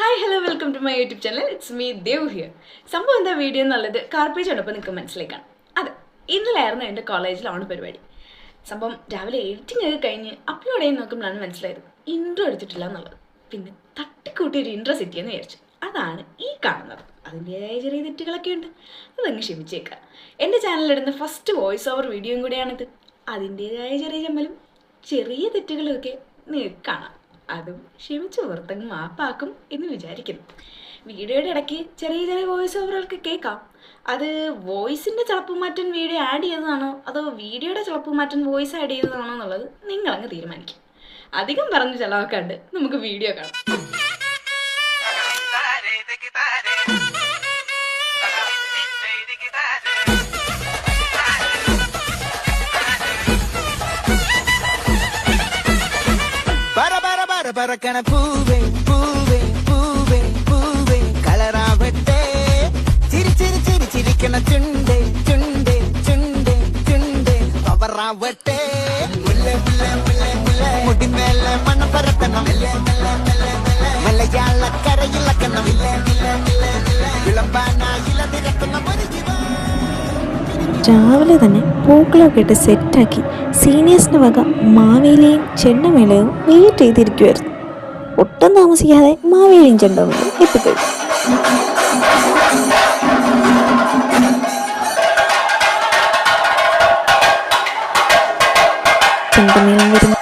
Hi hello welcome to my YouTube channel. It's me Dev here. സംഭവം എന്താ video എന്നുള്ളത് കാർപ്പേജോടൊപ്പം നിങ്ങൾക്ക് മനസ്സിലേക്കാണ്. അതെ, ഇന്നലായിരുന്നു എൻ്റെ കോളേജിൽ ഓൺ പരിപാടി. സംഭവം രാവിലെ എഡിറ്റിംഗ് ഒക്കെ കഴിഞ്ഞ് അപ്ലോഡ് ചെയ്യാൻ നോക്കുമ്പോഴാണ് മനസ്സിലായത് ഇൻട്രോ എടുത്തിട്ടില്ല എന്നുള്ളത്. പിന്നെ തട്ടിക്കൂട്ടി ഒരു ഇൻട്രോ സെറ്റ് ചെയ്യുമെന്ന് വിചാരിച്ചു. അതാണ് ഈ കാണുന്നത്. അതിൻ്റെതായ ചെറിയ തെറ്റുകളൊക്കെ ഉണ്ട്, അതങ്ങ് ക്ഷമിച്ചേക്കാം. എൻ്റെ ചാനലിലിടുന്ന ഫസ്റ്റ് വോയിസ് ഓവർ വീഡിയോയും കൂടിയാണിത്. അതിൻ്റേതായ ചെറിയ ചമ്മലും ചെറിയ തെറ്റുകളൊക്കെ നിങ്ങൾക്ക് കാണാം. അതും ക്ഷമിച്ച് പുറത്തങ്ങ് മാപ്പാക്കും എന്ന് വിചാരിക്കുന്നു. വീഡിയോയുടെ ഇടയ്ക്ക് ചെറിയ ചെറിയ വോയിസ് ഓവറുകൾക്ക് കേൾക്കാം. അത് വോയിസിൻ്റെ ചളപ്പുമാറ്റൻ വീഡിയോ ആഡ് ചെയ്തതാണോ അതോ വീഡിയോയുടെ ചളപ്പുമാറ്റൻ വോയിസ് ആഡ് ചെയ്തതാണോ എന്നുള്ളത് നിങ്ങളങ്ങ് തീരുമാനിക്കും. അധികം പറഞ്ഞ് ചിലവാക്കാണ്ട് നമുക്ക് വീഡിയോ കാണാം. പറക്കണ പൂവേ പൂവേ പൂവേ പൂവേ കളറാവട്ടെ ചിരി ചിരി ചിരി ചിരിക്കണ ചുണ്ടേ ചുണ്ടേ ചുണ്ടേ ചുണ്ടേ പവറാവട്ടെ മുടിമേലെ മണ്ണ പറക്കണം മലയാളക്കരയിലക്കണം വിളമ്പാനായിലതിരക്കുന്ന ഒരു രാവിലെ തന്നെ പൂക്കളൊക്കെ ഇട്ട് സെറ്റാക്കി സീനിയേഴ്സിൻ്റെ വക മാവേലിയും ചെണ്ടമേളയും വെയിറ്റ് ചെയ്തിരിക്കുമായിരുന്നു. ഒട്ടും താമസിക്കാതെ മാവേലിയും ചെണ്ടമേളയും എത്തിക്കഴിഞ്ഞു. ചെണ്ടമേളം വരുന്നു.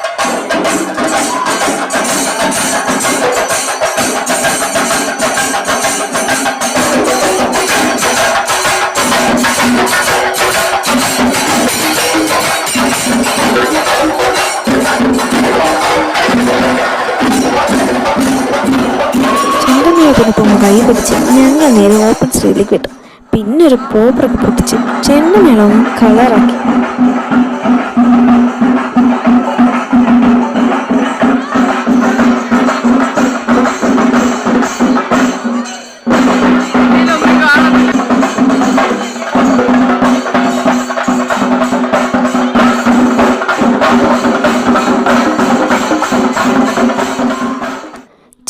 ചെണ്ടമേളത്തിനൊപ്പം കൈ പിടിച്ച് ഞങ്ങൾ നേരെ ഓപ്പൺ സ്റ്റേജിലേക്ക് വിട്ടു. പിന്നെ ഒരു പോപ്പറൊക്കെ പൊട്ടിച്ച് ചെണ്ടമേളവും കളറാക്കി.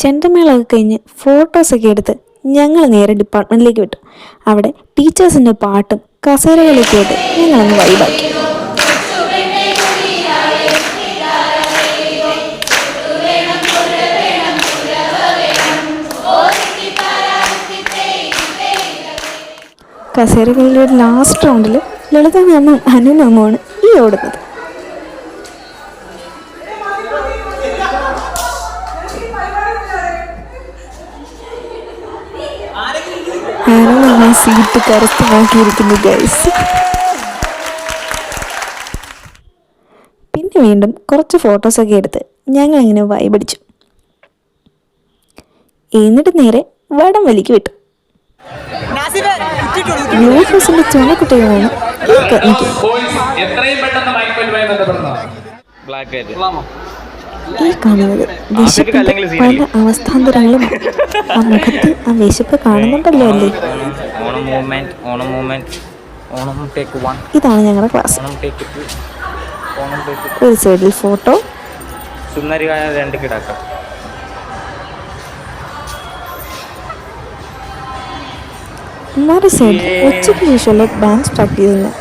ചെണ്ടമേളമൊക്കെ കഴിഞ്ഞ് ഫോട്ടോസൊക്കെ എടുത്ത് ഞങ്ങൾ നേരെ ഡിപ്പാർട്ട്മെൻറ്റിലേക്ക് വിട്ടു. അവിടെ ടീച്ചേഴ്സിൻ്റെ പാട്ടും കസേരകളൊക്കെ ആയിട്ട് ഞങ്ങളങ്ങ് വൈബാക്കി. കസേരകളിലെ ലാസ്റ്റ് റൗണ്ടിൽ ലളിത മാമും അനു മാമുമാണ് ഈ ഓടുന്നത്. സീറ്റ് കരസ്ഥമാക്കിയിരിക്കുന്നു ഗൈസ്. പിന്നെ വീണ്ടും കുറച്ച് ഫോട്ടോസൊക്കെ എടുത്ത് ഞങ്ങൾ ഇങ്ങനെ വൈബടിച്ചു. എന്നിട്ട് നേരെ വടം വലിക്ക് വിട്ടു. യൂണിവേഴ്സിന്റെ ചുമക്കുട്ടികളാണ് ഈ കാണുന്നത് വിശപ്പിന്റെ പല അവസ്ഥാന്തരങ്ങളും. ആ മുഖത്ത് ആ വിശപ്പ് കാണുന്നുണ്ടല്ലോ അല്ലേ. ഇതാണ് ഞങ്ങളുടെ ക്ലാസ്. ഒരു സൈഡിൽ ഫോട്ടോ, മറു സൈഡിൽ ഉച്ചയ്ക്ക് ശേഷമുള്ള ഡാൻസ് പ്രാക്ടീസ് ചെയ്യുന്നത്.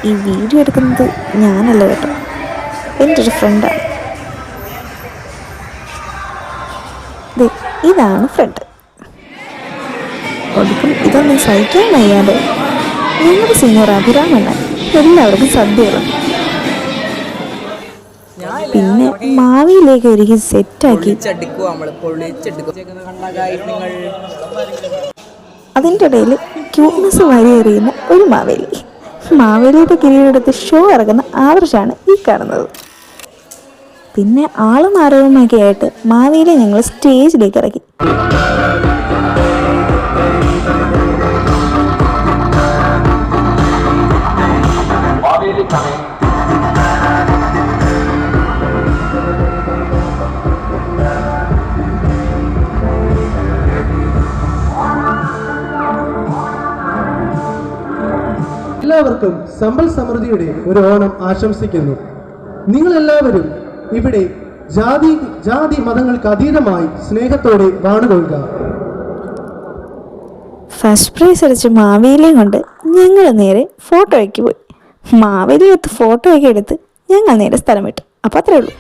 ഈ വീഡിയോ എടുക്കുന്നത് ഞാനല്ല കേട്ടോ, എൻ്റെ ഒരു ഫ്രണ്ടാണ്. ഇതാണ് ഫ്രണ്ട്. ഒടുക്കം ഇതൊന്നും സഹിക്കാൻ വയ്യാതെ ഞങ്ങളുടെ സീനിയർ അഭിരാമണ്ണൻ എല്ലാവർക്കും സദ്യ ഇറങ്ങി. പിന്നെ മാവിയിലേക്ക് ഒരുക്കി സെറ്റാക്കി. അതിൻ്റെ ഇടയിൽ ക്യൂട്ട്നെസ് വാരി എറിയുന്ന ഒരു മാവേലി. മാവേലിയുടെ കിരീടത്ത് ഷോ ഇറങ്ങുന്ന ആദർശാണ് ഈ കാണുന്നത്. പിന്നെ ആളും ആരവുമൊക്കെ ആയിട്ട് മാവേലിയെ ഞങ്ങൾ സ്റ്റേജിലേക്ക് ഇറക്കി. എല്ലാവർക്കും സമ്പൽ സമൃദ്ധിയുടെ ഒരു ഓണം ആശംസിക്കുന്നു. നിങ്ങളെല്ലാവരും ഇവിടെ ജാതി മതങ്ങൾക്ക് അതീതമായി സ്നേഹത്തോടെ വാണുകൊള്ളുക. ഫസ്റ്റ് പ്രൈസ് അടിച്ച് മാവേലിയും കൊണ്ട് ഞങ്ങൾ നേരെ ഫോട്ടോയ്ക്ക് പോയി. മാവേലിയൊത്ത് ഫോട്ടോയൊക്കെ എടുത്ത് ഞങ്ങൾ നേരെ സ്ഥലം വിട്ടു. അപ്പോൾ അത്രേ ഉള്ളൂ.